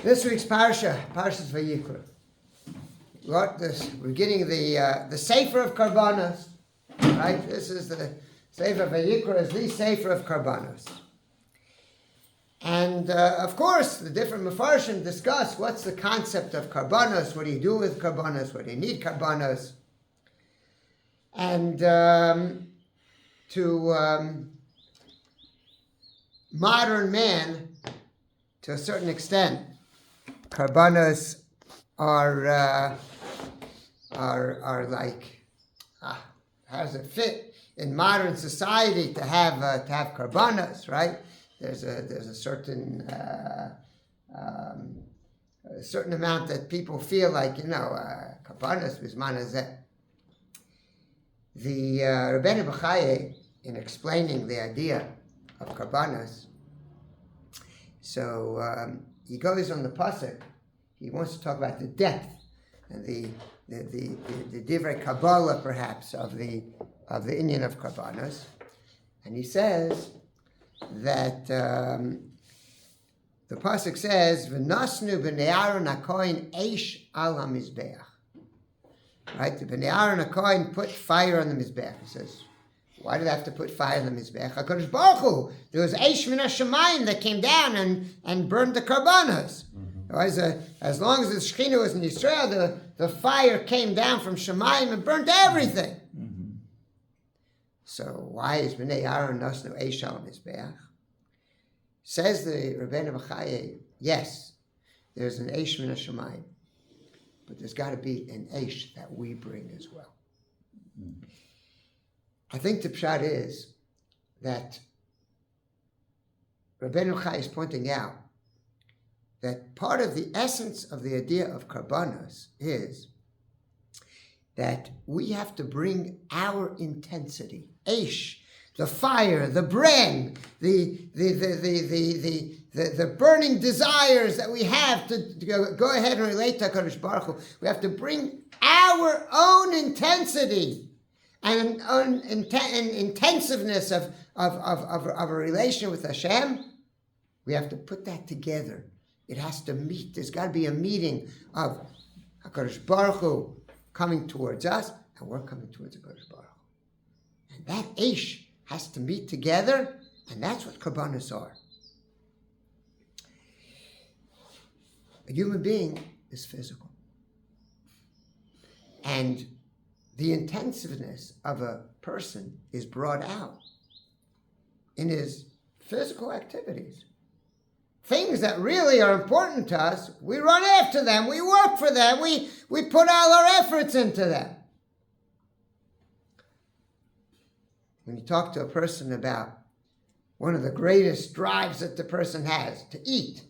This week's parsha, Parshat Vayikra. We're getting the Sefer of Karbanos, right? This is the Sefer of Vayikra, is the Sefer of Karbanos. And of course, the different Mefarshim discuss what's the concept of Karbanos, what do you do with Karbanos, what do you need Karbanos. And to modern man, to a certain extent, Karbanos are like, how does it fit in modern society to have Karbanos, right? There's a certain amount that people feel like, Karbanos bisman hazeh. The Rabbi Poliakoff, in explaining the idea of Karbanos, so he goes on the pasuk. He wants to talk about the depth and the divrei Kabbalah, perhaps, of the inyan of Karbanos, and he says that the pasuk says, "V'nasnu b'nei Aaron hakohen eish al hamizbeach." Right, the b'nei Aaron hakohen put fire on the mizbeach. He says, why do they have to put fire on the mizbeach? HaKadosh Baruch Hu, there was eish min hashamayim that came down and burned the karbanos. As long as the Shekhinah was in Yisrael, the fire came down from Shemayim and burnt everything. Mm-hmm. So why is b'nei Aaron nasnu eish al mizbeach? Says the Rabbeinu B'chai, yes, there's an eish min hashamayim, but there's got to be an eish that we bring as well. Mm-hmm. I think the pshat is that Rabbeinu B'chai is pointing out that part of the essence of the idea of karbanos is that we have to bring our intensity, eish, the fire, the bren, the burning desires that we have to go ahead and relate to HaKadosh Baruch Hu. We have to bring our own intensity and intensiveness of a relation with Hashem. We have to put that together. It has to meet. There's got to be a meeting of HaKadosh Baruch Hu coming towards us, and we're coming towards HaKadosh Baruch Hu. And that eish has to meet together, and that's what karbanos are. A human being is physical. And the intensiveness of a person is brought out in his physical activities. Things that really are important to us, we run after them, we work for them, we put all our efforts into them. When you talk to a person about one of the greatest drives that the person has, to eat,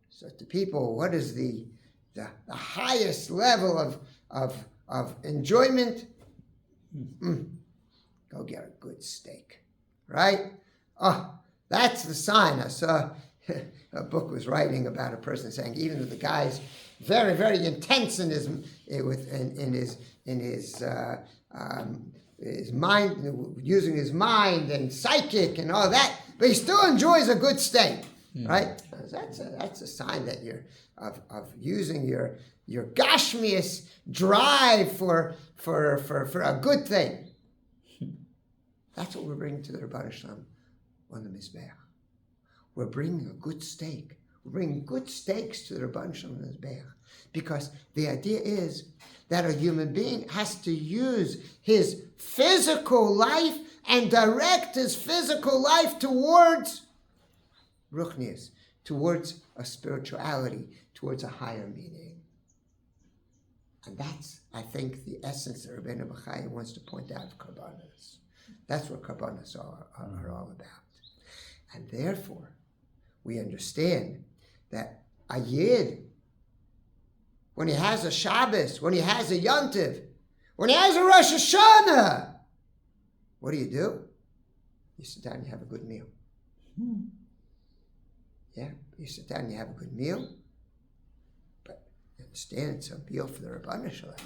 so to people, what is the highest level of enjoyment? Go get a good steak, right? Oh, that's the sign. I saw a book was writing about a person saying even though the guy's very, very intense in his mind, using his mind and psychic and all that, but he still enjoys a good steak, right? That's a sign that you're of using your gashmius drive for a good thing. That's what we're bringing to the Rebbeinu Shalom on the Mizbeach. We're bringing a good steak. We're bringing good steaks to the Rebbeinu Shalom on the Mizbeach, because the idea is that a human being has to use his physical life and direct his physical life towards ruchnius, towards a spirituality, towards a higher meaning. And that's, I think, the essence that Rabbeinu B'chai wants to point out of karbanos. That's what karbanos are all about. And therefore, we understand that a yid, when he has a Shabbos, when he has a Yontiv, when he has a Rosh Hashanah, what do? You sit down and you have a good meal. Yeah, you sit down and you have a good meal. But you understand, it's a meal for the Rebbeinu Shalom.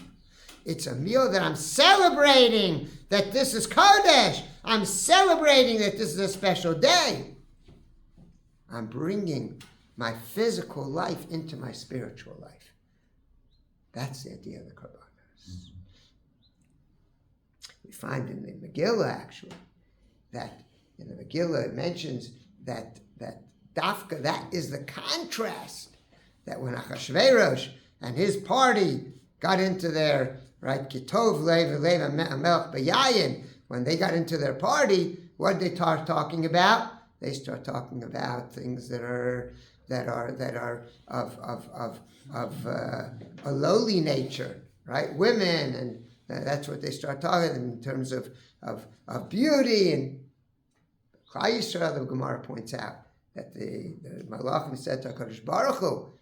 It's a meal that I'm celebrating that this is Kodesh. I'm celebrating that this is a special day. I'm bringing my physical life into my spiritual life. That's the idea of the Korbanos. We find in the Megillah, actually, that in the Megillah it mentions that Dafka, that is the contrast, that when Achashverosh and his party got into their, right, Kitov Lev Amelch B'Yayin, when they got into their party, what did they start talking about? They start talking about things that are of a lowly nature, right? Women, and that's what they start talking in terms of beauty. And Klal Yisrael, the Gemara points out that the Malachim said to HaKadosh Baruch Hu,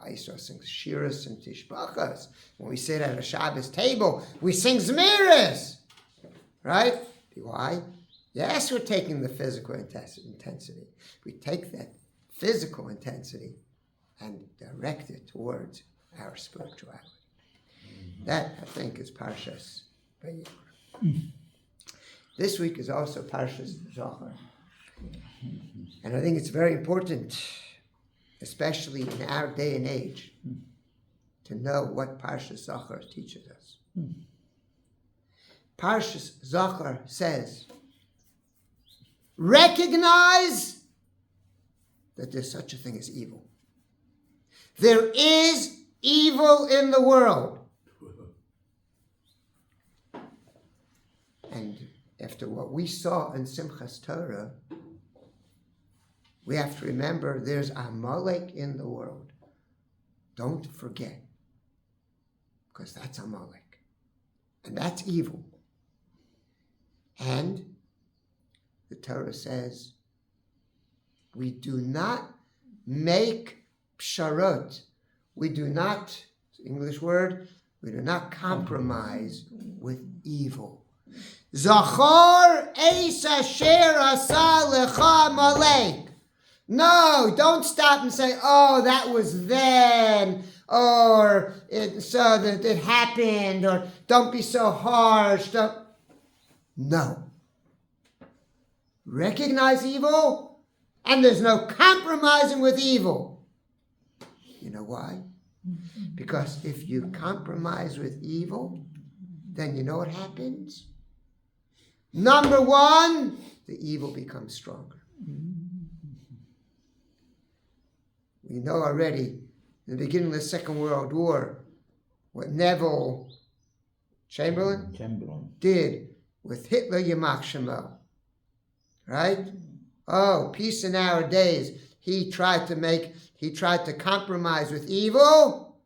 Klal Yisrael sings shiras and tishbachas. When we sit at a Shabbos table, we sing zmiris, right? Why? Yes, we're taking the physical intensity. We take that physical intensity and direct it towards our spirituality. That, I think, is Parshas Vayikra. This week is also Parshas Zechor. And I think it's very important, especially in our day and age, to know what Parshas Zechor teaches us. Parshas Zechor says, recognize that there's such a thing as evil. There is evil in the world. And after what we saw in Simchas Torah, we have to remember there's Amalek in the world. Don't forget, because that's Amalek. And that's evil. And the Torah says, we do not make psharot. We do not, English word, we do not compromise with evil. Zachor eis asher asa lecha Amalek. No, don't stop and say, oh, that was then, or so that it happened, or don't be so harsh. No. Recognize evil, and there's no compromising with evil. You know why? Because if you compromise with evil, then you know what happens? Number one, the evil becomes stronger. We know already, in the beginning of the Second World War, what Neville Chamberlain did with Hitler Yamach Shemo. Right? Oh, peace in our days. He tried to compromise with evil.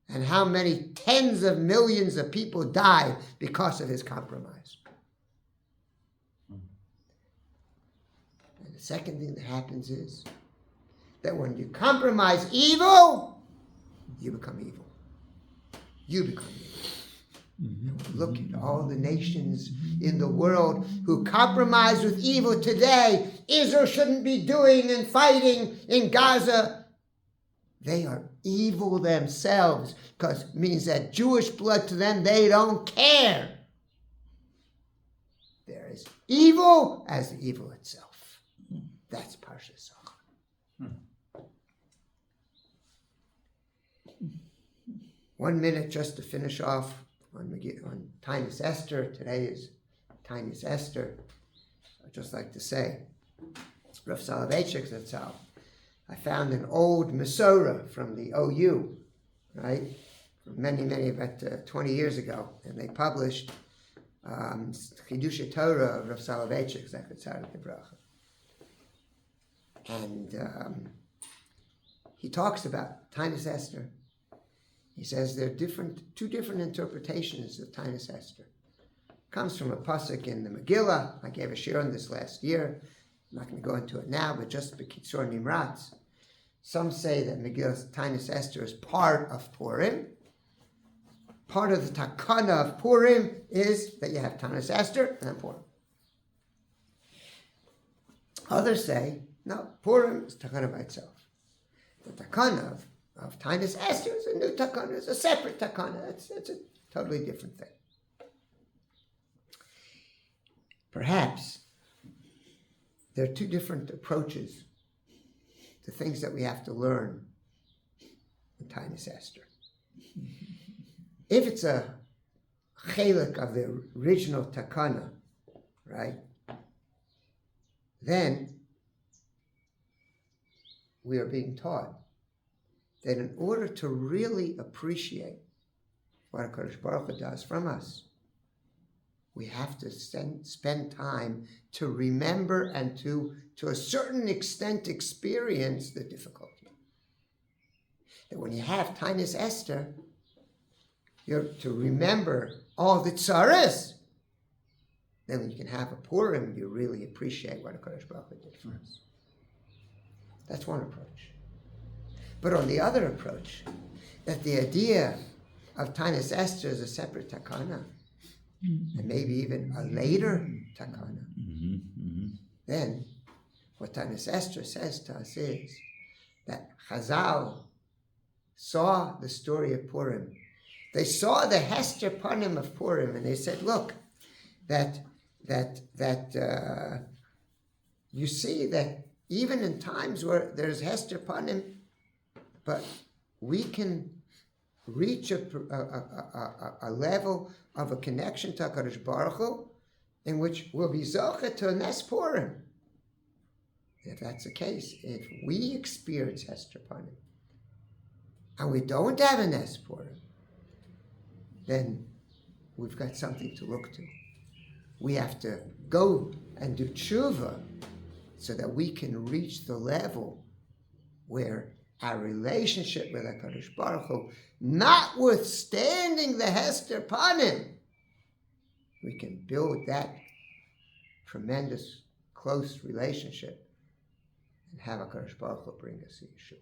And how many tens of millions of people died because of his compromise. And the second thing that happens is that when you compromise evil, you become evil. You become evil. Look at all the nations in the world who compromise with evil today. Israel shouldn't be doing and fighting in Gaza. They are evil themselves, because it means that Jewish blood to them, they don't care. There is evil as the evil itself. That's Parshas Zechor. 1 minute just to finish off on taanis Esther. Today is taanis Esther. I'd just like to say, Rav Soloveitchik Zatzal, I found an old Masorah from the OU, right, from many, about 20 years ago, and they published Chidush Torah of Rav Soloveitchik Zatzal Bracha. And he talks about taanis Esther. He says there are two different interpretations of taanis Esther. It comes from a pasuk in the Megillah. I gave a shir on this last year. I'm not going to go into it now, but just b'kitzur nimratz. Some say that Megillah's taanis Esther is part of Purim. Part of the takana of Purim is that you have taanis Esther and then Purim. Others say, no, Purim is takana by itself. The takana of taanis Esther is a new takana, it's a separate takana. It's a totally different thing. Perhaps there are two different approaches the things that we have to learn in taanis Esther. If it's a chelik of the original takana, right, then we are being taught that in order to really appreciate what HaKadosh Baruch Hu does from us, we have to spend time to remember and to a certain extent, experience the difficulty. That when you have taanis Esther, you're to remember all the tsaris. Then when you can have a Purim, you really appreciate what HaKadosh Baruch Hu did for us. That's one approach. But on the other approach, that the idea of taanis Esther is a separate takana, and maybe even a later takana, then what taanis Esther says to us is that Chazal saw the story of Purim. They saw the Hester Panim of Purim, and they said, look, that you see that even in times where there's Hester Panim, but we can reach a level of a connection to HaKadosh Baruch Hu in which we'll be zechor to a Nes Purim. If that's the case, if we experience Hester Panim and we don't have a Nes Purim, then we've got something to look to. We have to go and do tshuva so that we can reach the level where our relationship with HaKadosh Baruch Hu, notwithstanding the Hester Panim, we can build that tremendous close relationship and have HaKadosh Baruch Hu bring us to Yeshua.